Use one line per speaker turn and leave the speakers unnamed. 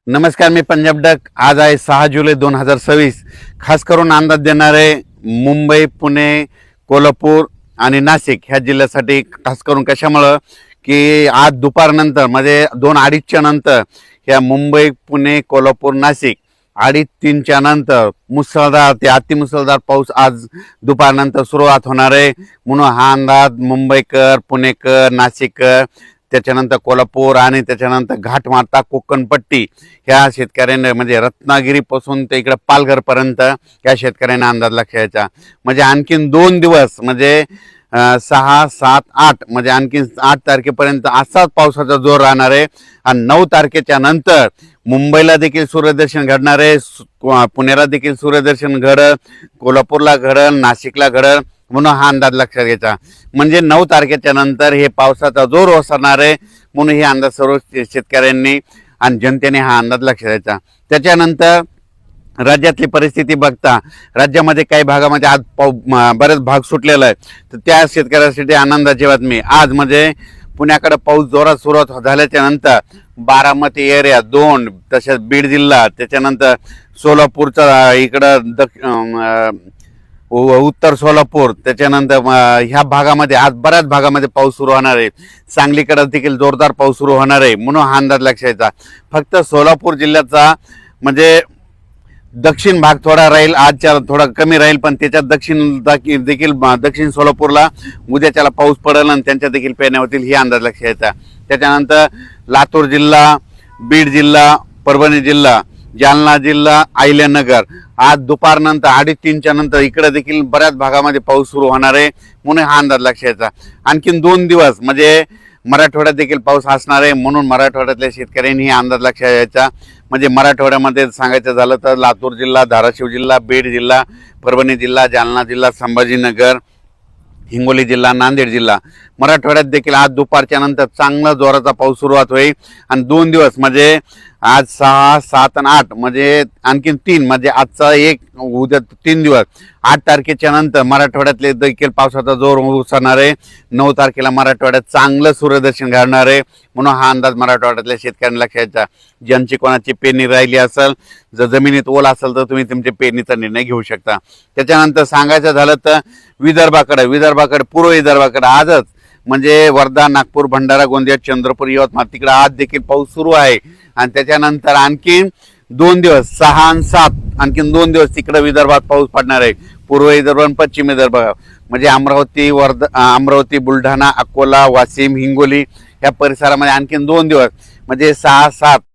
नमस्कार, मी पंजाब डक। आज आहे 6 जुलै 2026। खास करून अंदाज देणारे मुंबई, पुणे, कोल्हापूर आणि नाशिक ह्या जिल्ह्यासाठी। खास करून कशामुळं की आज दुपारनंतर म्हणजे 2-2:30च्या नंतर ह्या मुंबई, पुणे, कोल्हापूर, नाशिक 2:30-3च्या नंतर मुसळधार ते अतिमुसळधार पाऊस आज दुपारनंतर सुरुवात होणार आहे। म्हणून हा अंदाज मुंबईकर, पुणेकर, नाशिककर, त्याच्यानंतर कोल्हापूर आणि त्याच्यानंतर घाटमाता कोकणपट्टी ह्या शेतकऱ्यांना म्हणजे रत्नागिरीपासून ते इकडे पालघरपर्यंत या शेतकऱ्यांना अंदाज लक्षायचा। म्हणजे आणखीन 2 दिवस म्हणजे 6, 7, 8 म्हणजे आणखीन 8 तारखेपर्यंत असाच पावसाचा जोर राहणार आहे। आणि 9 तारखेच्या नंतर मुंबईला देखील सूर्यदर्शन घडणार आहे, पुण्याला देखील सूर्यदर्शन घडल, कोल्हापूरला घडल, नाशिकला घडल। म्हणून हा अंदाज लक्षात घ्यायचा। म्हणजे 9 तारखेच्या नंतर हे पावसाचा जोर ओसरणार आहे। म्हणून हे अंदाज सर्व शेतकऱ्यांनी आणि जनतेने हा अंदाज लक्षात घ्यायचा। त्याच्यानंतर राज्यातली परिस्थिती बघता राज्यामध्ये काही भागामध्ये आज बरेच भाग सुटलेला आहे। तर त्या शेतकऱ्यांसाठी आनंदाची बातमी आज म्हणजे पुण्याकडे पाऊस जोरात सुरुवात झाल्याच्या नंतर बारामती एरिया 2, तसेच बीड जिल्हा, त्याच्यानंतर सोलापूरचा इकडं उत्तर सोलापूर, त्याच्यानंतर ह्या भागामध्ये आज बऱ्याच भागामध्ये पाऊस सुरू होणार आहे। सांगलीकडे देखील जोरदार पाऊस सुरू होणार आहे। म्हणून हा अंदाज लक्षायचा। फक्त सोलापूर जिल्ह्याचा म्हणजे दक्षिण भाग थोडा राहील, आजच्या थोडा कमी राहील, पण त्याच्यात दक्षिण सोलापूरला उद्याच्याला पाऊस पडेल आणि त्यांच्या देखील पेरण्या होतील, ही अंदाज लक्षायचा। त्याच्यानंतर लातूर जिल्हा, बीड जिल्हा, परभणी जिल्हा, जालना जिल्हा, अहिल्यानगर आज दुपारनंतर 2:30च्या नंतर इकडे देखील बऱ्याच भागामध्ये पाऊस सुरू होणार आहे। म्हणून हा अंदाज लक्षायचा। आणखीन 2 दिवस म्हणजे मराठवाड्यात देखील पाऊस असणार आहे। म्हणून मराठवाड्यातल्या शेतकऱ्यांनी हा अंदाज लक्षात घ्यायचा। म्हणजे मराठवाड्यामध्ये सांगायचं झालं तर लातूर जिल्हा, धाराशिव जिल्हा, बीड जिल्हा, परभणी जिल्हा, जालना जिल्हा, संभाजीनगर, हिंगोली जिल्हा, नांदेड जिल्हा, मराठवाड्यात देखील आज दुपारच्या नंतर चांगला जोराचा पाऊस सुरुवात होईल। आणि 2 दिवस म्हणजे आज 6, 7 आणि 8 म्हणजे आणखीन 3 म्हणजे आजचा 1 उद्या 3 दिवस 8 तारखेच्या नंतर मराठवाड्यातले देखील पावसाचा जोर उसळणार आहे। 9 तारखेला मराठवाड्यात चांगलं सूर्यदर्शन घडणार आहे। म्हणून हा अंदाज मराठवाड्यातल्या शेतकऱ्यांना लक्षात। ज्यांची कोणाची पेरणी राहिली असेल, जर जमिनीत ओल असेल तर तुम्ही तुमच्या पेरणीचा निर्णय घेऊ शकता। त्याच्यानंतर सांगायचं झालं तर विदर्भाकडे पूर्व विदर्भाकडे आजच म्हणजे वर्धा, नागपूर, भंडारा, गोंदिया, चंद्रपूर, यवतमाळ तिकडे आज देखील पाऊस सुरू आहे। आणि त्याच्यानंतर आणखीन 2 दिवस 6 आणि 7 आणखीन 2 दिवस तिकडे विदर्भात पाऊस पडणार आहे। पूर्व विदर्भ आणि पश्चिम विदर्भ म्हणजे अमरावती, बुलढाणा, अकोला, वाशिम, हिंगोली या परिसरामध्ये आणखीन 2 दिवस म्हणजे 6, 7